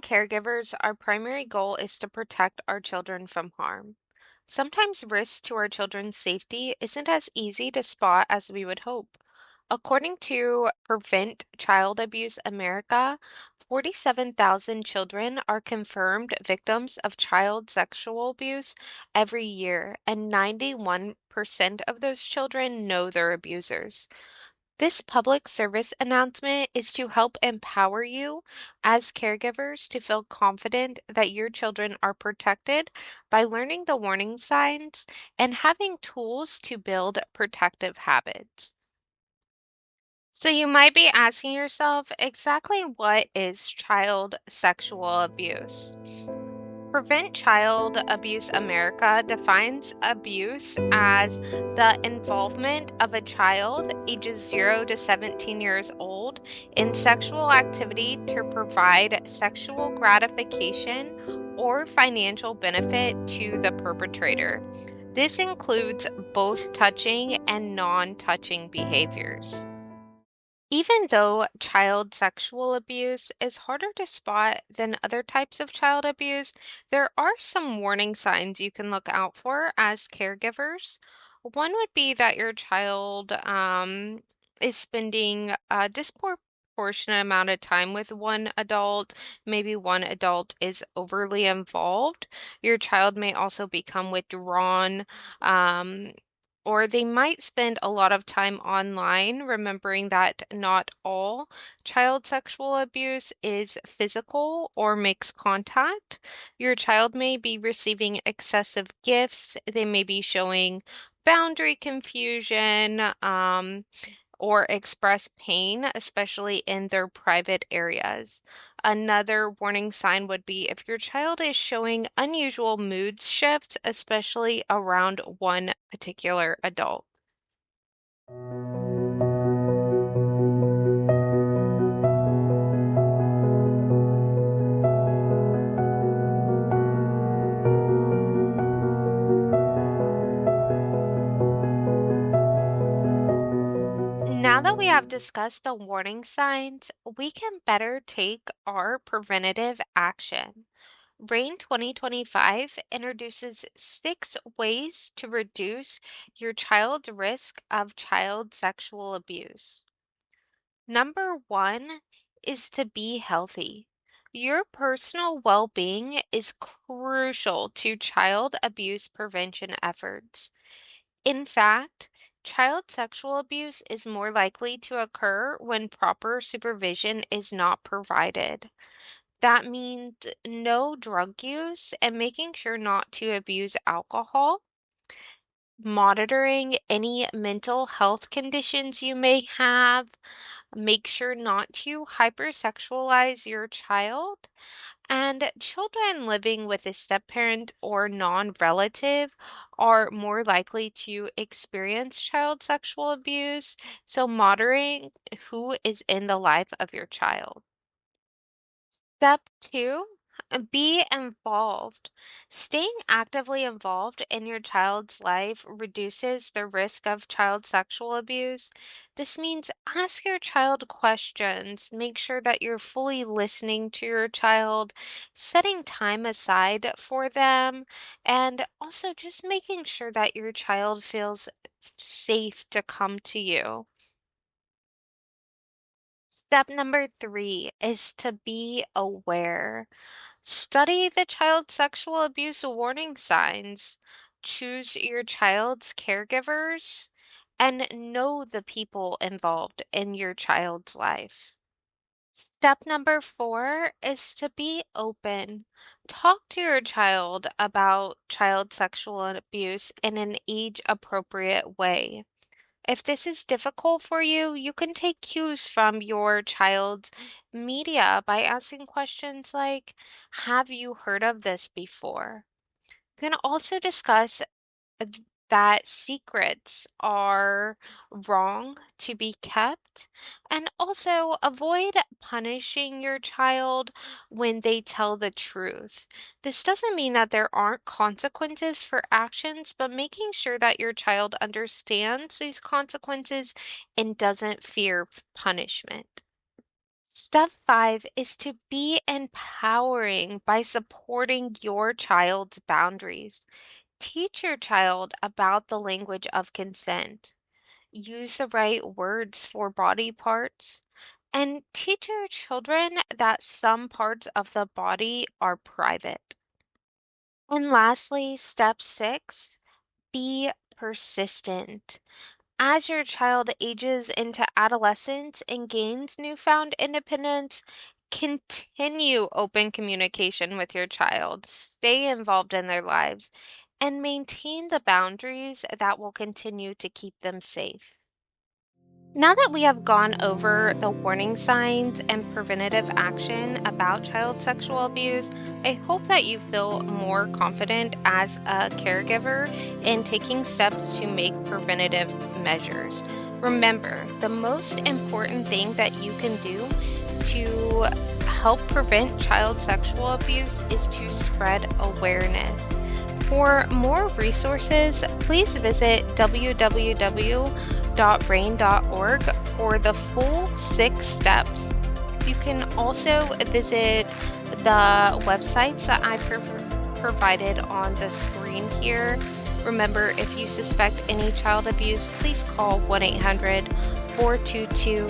caregivers, our primary goal is to protect our children from harm. Sometimes risks to our children's safety isn't as easy to spot as we would hope. According to Prevent Child Abuse America, 47,000 children are confirmed victims of child sexual abuse every year, and 91% of those children know their abusers. This public service announcement is to help empower you as caregivers to feel confident that your children are protected by learning the warning signs and having tools to build protective habits. So you might be asking yourself, exactly what is child sexual abuse? Prevent Child Abuse America defines abuse as the involvement of a child ages 0 to 17 years old in sexual activity to provide sexual gratification or financial benefit to the perpetrator. This includes both touching and non-touching behaviors. Even though child sexual abuse is harder to spot than other types of child abuse, there are some warning signs you can look out for as caregivers. One would be that your child is spending a disproportionate amount of time with one adult. Maybe one adult is overly involved. Your child may also become withdrawn. Um, or they might spend a lot of time online, remembering that not all child sexual abuse is physical or makes contact. Your child may be receiving excessive gifts. They may be showing boundary confusion, or express pain, especially in their private areas. Another warning sign would be if your child is showing unusual mood shifts, especially around one particular adult. Now that we have discussed the warning signs, we can better take our preventative action. RAIN 2025 introduces 6 ways to reduce your child's risk of child sexual abuse. Number one is to be healthy. Your personal well being is crucial to child abuse prevention efforts. In fact, child sexual abuse is more likely to occur when proper supervision is not provided. That means no drug use and making sure not to abuse alcohol, monitoring any mental health conditions you may have, make sure not to hypersexualize your child, and children living with a step-parent or non-relative are more likely to experience child sexual abuse, so monitoring who is in the life of your child. Step two, be involved. Staying actively involved in your child's life reduces the risk of child sexual abuse. This means ask your child questions, make sure that you're fully listening to your child, setting time aside for them, and also just making sure that your child feels safe to come to you. Step number three is to be aware. Study the child sexual abuse warning signs. Choose your child's caregivers and know the people involved in your child's life. Step number four is to be open. Talk to your child about child sexual abuse in an age appropriate way. If this is difficult for you, you can take cues from your child's media by asking questions like, have you heard of this before? You can also discuss that secrets are wrong to be kept, and also avoid punishing your child when they tell the truth. This doesn't mean that there aren't consequences for actions, but making sure that your child understands these consequences and doesn't fear punishment. Step 5 is to be empowering by supporting your child's boundaries. Teach your child about the language of consent. Use the right words for body parts. And teach your children that some parts of the body are private. And lastly, step 6, be persistent. As your child ages into adolescence and gains newfound independence, continue open communication with your child, stay involved in their lives, and maintain the boundaries that will continue to keep them safe. Now that we have gone over the warning signs and preventative action about child sexual abuse, I hope that you feel more confident as a caregiver in taking steps to make preventative measures. Remember, the most important thing that you can do to help prevent child sexual abuse is to spread awareness. For more resources, please visit www.brain.org for the full 6 steps. You can also visit the websites that I provided on the screen here. Remember, if you suspect any child abuse, please call 1-800 422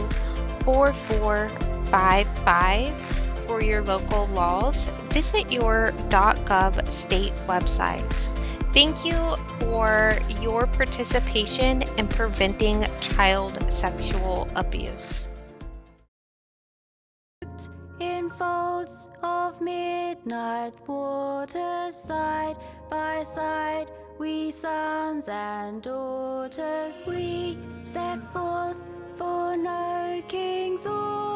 4455 for your local laws. Visit your .gov state website. Thank you for your participation in preventing child sexual abuse. In folds of midnight waters, side by side, we sons and daughters, we set forth for no king's order.